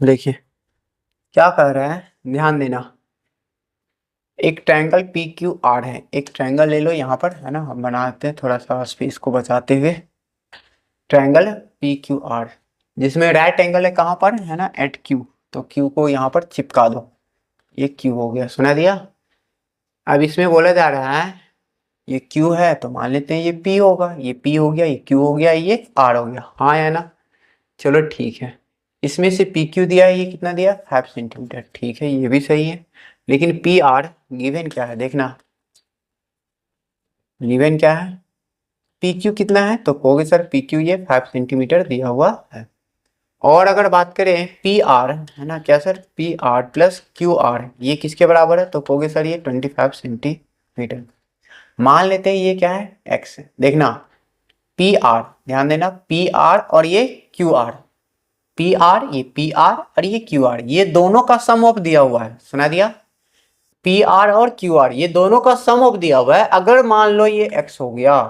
देखिए क्या कर रहा है, ध्यान देना। एक ट्रायंगल पी क्यू आर है, एक ट्रायंगल ले लो यहाँ पर है ना, हम बनाते हैं थोड़ा सा स्पेस को बचाते हुए। ट्रायंगल पी क्यू आर जिसमें राइट एंगल है कहाँ पर है ना एट क्यू, तो क्यू को यहाँ पर चिपका दो, ये क्यू हो गया, सुना दिया। अब इसमें बोला जा रहा है ये क्यू है तो मान लेते हैं ये पी होगा, ये पी हो गया, ये क्यू हो गया, ये आर हो गया, हाँ या ना। चलो ठीक है, इसमें से पी क्यू दिया है, ये कितना दिया 5 सेंटीमीटर, ठीक है ये भी सही है। लेकिन पी आर गिवन क्या है देखना, गिवन क्या है पी क्यू कितना है, तो कहोगे सर पी क्यू ये 5 सेंटीमीटर दिया हुआ है। और अगर बात करें पी आर है ना, क्या sir P are plus Q R ये किसके बराबर है, तो कहोगे सर ये 25 सेंटीमीटर। मान लेते हैं ये क्या है एक्स, देखना पी आर, ध्यान देना पी आर और ये क्यू आर, पी आर ये पी आर और ये क्यू आर, ये दोनों का सम ऑफ दिया हुआ है, सुना दिया। पी आर और क्यू आर ये दोनों का सम ऑफ दिया हुआ है, अगर मान लो ये एक्स हो गया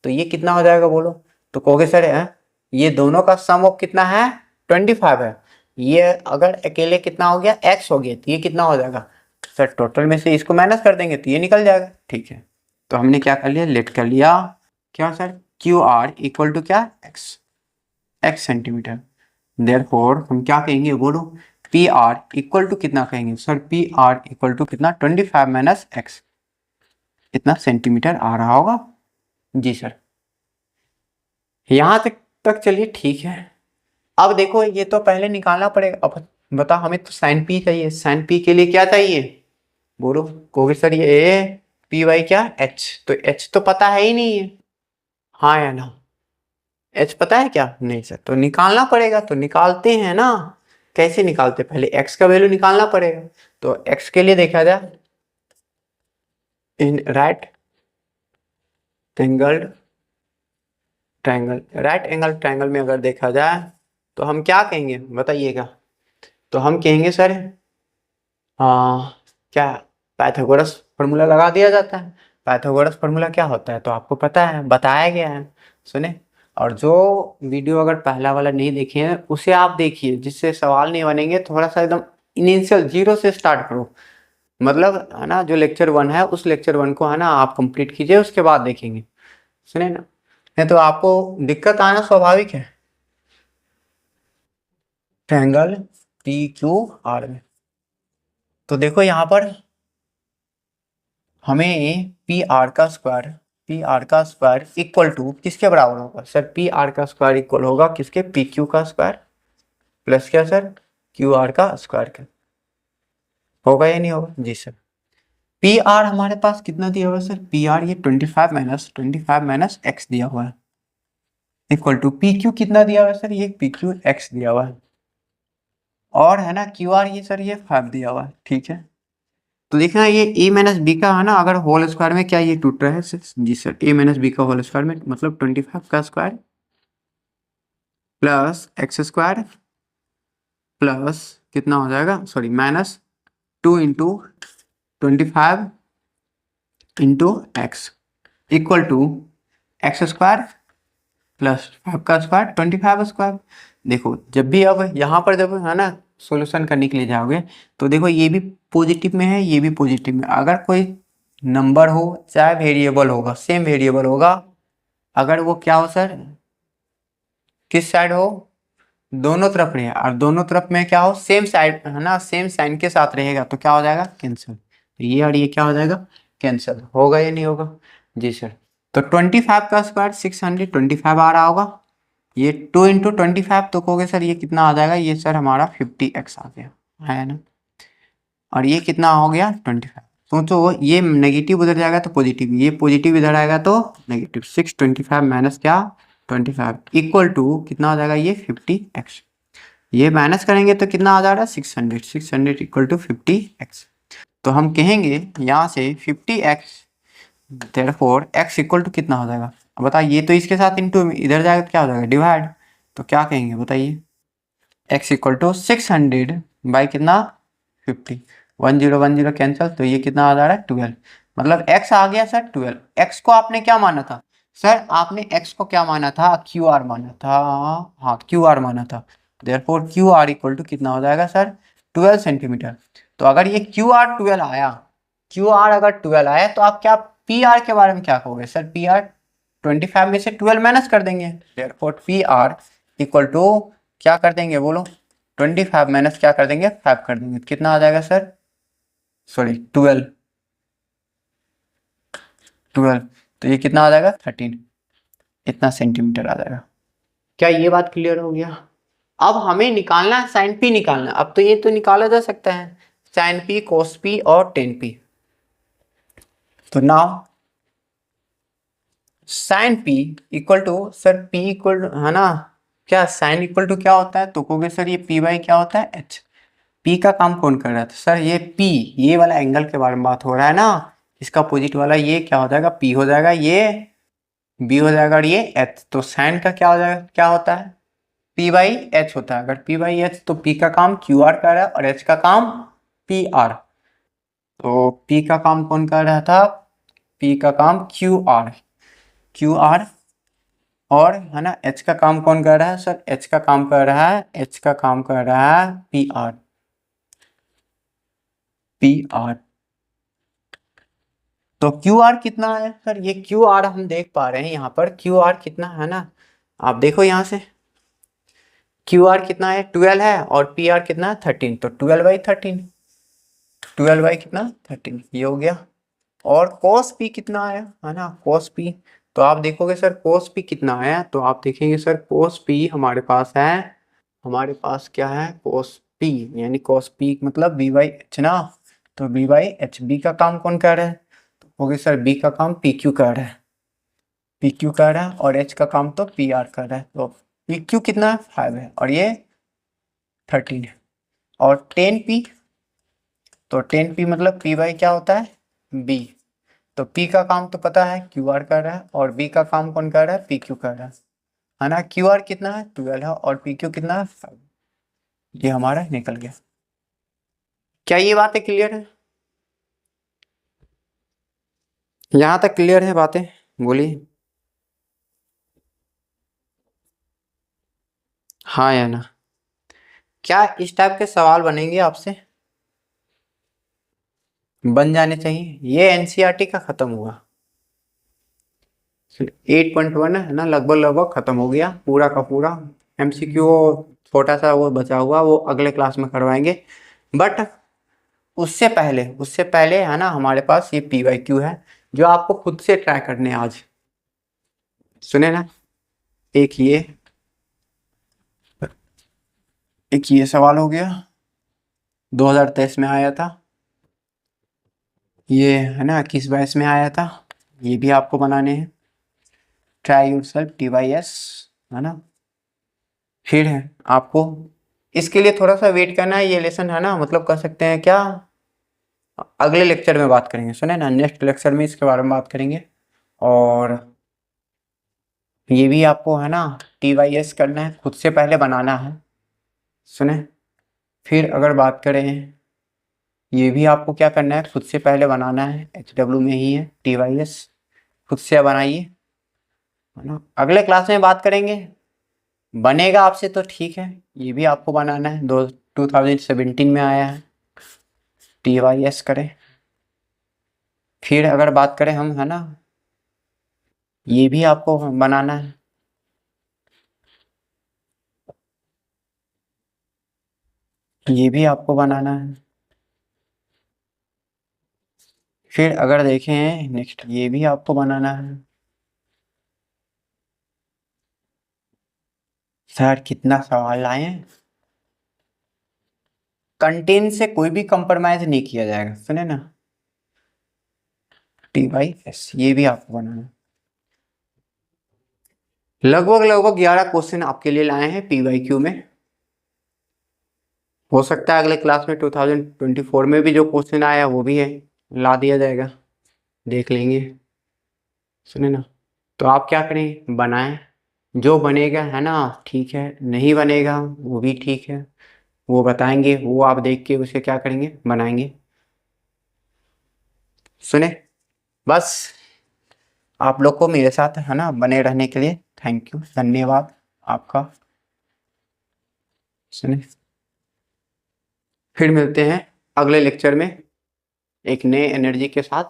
तो ये कितना हो जाएगा बोलो, तो कहोगे सर है ये दोनों का सम ऑफ कितना है 25 है, ये अगर अकेले कितना हो गया एक्स हो गया तो ये कितना हो जाएगा सर, टोटल में से इसको माइनस कर देंगे तो ये निकल जाएगा। ठीक है, तो हमने क्या कर लिया, लेट कर लिया क्या sir Q R equal to क्या एक्स, एक्स सेंटीमीटर। देयरफॉर हम क्या कहेंगे बोलो, पी आर इक्वल टू कितना कहेंगे sir, P R equal to कितना 25 माइनस एक्स, इतना सेंटीमीटर आ रहा होगा। जी सर, यहाँ तक चलिए ठीक है। अब देखो ये तो पहले निकालना पड़ेगा, अब बता हमें तो साइन पी चाहिए, साइन पी के लिए क्या चाहिए बोलो, कहोगे सर ये पी वाई क्या एच, तो एच तो पता है ही नहीं है, हाँ या ना, एच पता है क्या नहीं सर, तो निकालना पड़ेगा, तो निकालते हैं ना। कैसे निकालते, पहले एक्स का वैल्यू निकालना पड़ेगा। तो एक्स के लिए देखा जाए in right angle triangle, right angle triangle में अगर देखा जाए तो हम क्या कहेंगे बताइएगा, तो हम कहेंगे सर क्या पाइथागोरस फार्मूला लगा दिया जाता है। पाइथागोरस फार्मूला क्या होता है तो आपको पता है, बताया गया है, सुने। और जो वीडियो अगर पहला वाला नहीं देखे हैं उसे आप देखिए, जिससे सवाल नहीं बनेंगे, थोड़ा सा एकदम इनिशियल जीरो से स्टार्ट करो, मतलब है ना जो लेक्चर 1 है उस लेक्चर 1 को है ना आप कंप्लीट कीजिए, उसके बाद देखेंगे, सुने ना, नहीं तो आपको दिक्कत आना स्वाभाविक है। ट्रायंगल पी क्यू आर में तो देखो यहाँ पर हमें पी आर का स्क्वायर इक्वल टू किसके बराबर होगा सर, पी आर का स्क्वायर इक्वल होगा किसके, पी क्यू का स्क्वायर प्लस क्या सर क्यू आर का स्क्वायर का। होगा या नहीं होगा जी सर। पी आर हमारे पास कितना दिया हुआ है सर, पी आर ये 25 - एक्स दिया हुआ है, इक्वल टू पी क्यू कितना दिया हुआ है सर, ये पी क्यू एक्स दिया हुआ है, और है ना क्यू आर ये सर ये 5 दिया हुआ है, ठीक है। तो देखना ये ए माइनस बी का है ना, अगर होल स्क्वायर में क्या ये टूट रहा है सर, जी सर, ए माइनस बी का होल स्क्वायर में मतलब 25 का square plus X square plus कितना हो जाएगा, sorry minus 2 into 25 into X equal to X square plus 5 का स्क्वायर 25 स्क्वायर। देखो जब भी अब यहाँ पर जब है ना सॉल्यूशन करने के लिए जाओगे तो देखो ये भी पॉजिटिव में है, ये भी पॉजिटिव में, अगर कोई नंबर हो चाहे वेरिएबल होगा, सेम वेरिएबल होगा, अगर वो क्या हो सर, किस साइड हो, दोनों तरफ रहे, और दोनों तरफ में क्या हो, सेम साइड है ना, सेम साइन के साथ रहेगा, तो क्या हो जाएगा, कैंसिल। तो ये और ये क्या हो जाएगा, कैंसिल होगा या नहीं होगा जी सर। तो 25 का स्क्वायर 625 आ रहा होगा, ये 2 इंटू 25 तो कहोगे सर ये कितना आ जाएगा, ये सर हमारा 50x आ गया है ना, और ये कितना हो गया 25। सोचो ये नेगेटिव उधर जाएगा तो पॉजिटिव, ये पॉजिटिव इधर आएगा तो नेगेटिव, 625 माइनस क्या 25 इक्वल टू कितना आ जाएगा ये 50x, ये माइनस करेंगे तो कितना आ जा रहा है 600 इक्वल टू 50x। तो हम कहेंगे यहाँ से 50x therefore x equal to कितना हो जाएगा, अब बताइए, ये तो इसके साथ इंटू इधर जाएगा तो क्या हो जाएगा डिवाइड, तो क्या कहेंगे बताइए, x इक्वल टू 600 बाई कितना 50, 10 कैंसिल, तो ये कितना आ जा रहा है 12, मतलब x आ गया सर 12। x को आपने क्या माना था सर, आपने x को क्या माना था, क्यू आर माना था, हाँ क्यू आर माना था, therefore Q R equal to कितना हो जाएगा सर 12 सेंटीमीटर। तो अगर ये क्यू आर 12 आया, क्यू आर अगर 12 आया तो आप क्या पी आर के बारे में क्या कहोगे सर, पी आर 25 में से 12 माइनस कर देंगे, therefore P R equal to क्या कर देंगे बोलो, 25 माइनस क्या कर देंगे 5 कर देंगे, कितना आ जाएगा सर, सॉरी 12, तो ये कितना आ जाएगा 13, इतना सेंटीमीटर आ जाएगा। क्या ये बात क्लियर हो गया। अब हमें निकालना है साइन पी निकालना है, अब तो ये तो निकाला जा सकता है साइन पी कोस पी और टेन पी। तो now sine P equal to sir P equal है ना, क्या साइन इक्वल टू क्या होता है, तो कहोगे सर ये पी बाई क्या होता है एच, पी का काम कौन कर रहा था सर, ये पी, ये वाला एंगल के बारे में बात हो रहा है ना, इसका अपोजिट वाला ये क्या हो जाएगा पी हो जाएगा, ये बी हो जाएगा और ये एच, तो साइन का क्या हो जाएगा, क्या होता है पी बाई एच होता है, अगर पी बाई एच तो पी का काम क्यू आर कर रहा है और एच का काम पी आर, तो पी का काम कौन कर रहा था, पी का काम क्यू आर, क्यू आर, और है ना एच का काम कौन कर रहा है सर, एच का काम कर रहा है, एच का काम कर रहा है पी आर, पी आर। तो क्यू आर कितना है सर, ये क्यू आर हम देख पा रहे हैं यहाँ पर क्यू आर कितना है ना, आप देखो यहाँ से क्यू आर कितना है 12 है और पी आर कितना है 13, तो 12/13, 12 कितना 13 ये हो गया। और cos p कितना आया है ना, cos p, तो आप देखोगे सर cos p कितना आया, तो आप देखेंगे सर cos p हमारे पास है, हमारे पास क्या है cos p, यानी cos p मतलब b बाई एच ना, तो b बाई एच, b का काम कौन कर रहा है, तो होगे सर b का काम पी क्यू कर रहा है, पी क्यू कर रहा है, और h का काम तो पी आर कर रहा है, तो पी क्यू कितना है 5 है और ये 13 है, और 10p, तो 10p मतलब p बाई क्या होता है b, तो P का काम तो पता है क्यू आर कर रहा है और B का काम कौन कर रहा है पी क्यू कर रहा है ना, क्यू आर कितना है 12 है और पी क्यू कितना है 5, ये हमारा निकल गया। क्या ये बातें क्लियर है, यहाँ तक क्लियर है बातें, बोलिए हाँ या ना। क्या इस टाइप के सवाल बनेंगे आपसे, बन जाने चाहिए, ये एनसीईआरटी का खत्म हुआ 8.1 है ना, लगभग लगभग खत्म हो गया पूरा का पूरा, एमसीक्यू छोटा सा वो बचा हुआ वो अगले क्लास में करवाएंगे, बट उससे पहले है ना हमारे पास ये पी वाई क्यू है जो आपको खुद से ट्राई करने हैं आज, सुने ना, एक ये एक ये सवाल हो गया 2023 में आया था, ये है ना किस बैच में आया था, ये भी आपको बनाने हैं। ट्राई यूर सेल्फ TYS, है ना। फिर है आपको इसके लिए थोड़ा सा वेट करना है, ये लेसन है ना, मतलब कर सकते हैं क्या, अगले लेक्चर में बात करेंगे, सुने ना, नेक्स्ट लेक्चर में इसके बारे में बात करेंगे। और ये भी आपको है ना TYS करना है, खुद से पहले बनाना है, सुने। फिर अगर बात करें, ये भी आपको क्या करना है, खुद से पहले बनाना है, HW में ही है TYS, खुद से बनाइए, है ना। अगले क्लास में बात करेंगे, बनेगा आपसे तो ठीक है, ये भी आपको बनाना है, 2017 में आया है, TYS करें। फिर अगर बात करें हम, है ना, ये भी आपको बनाना है, ये भी आपको बनाना है। फिर अगर देखें नेक्स्ट, ये भी आपको बनाना है। सर कितना सवाल लाए हैं, कंटेंट से कोई भी कंप्रोमाइज नहीं किया जाएगा, सुने ना। TYS ये भी आपको बनाना है। लगभग लगभग 11 क्वेश्चन आपके लिए लाए हैं PYQ में। हो सकता है अगले क्लास में 2024 में भी जो क्वेश्चन आया वो भी है, ला दिया जाएगा, देख लेंगे, सुने ना। तो आप क्या करें, बनाएं, जो बनेगा है ना ठीक है, नहीं बनेगा वो भी ठीक है, वो बताएंगे, वो आप देख के उसे क्या करेंगे, बनाएंगे, सुने। बस आप लोग को मेरे साथ है ना बने रहने के लिए थैंक यू, धन्यवाद आपका, सुने। फिर मिलते हैं अगले लेक्चर में एक नए एनर्जी के साथ।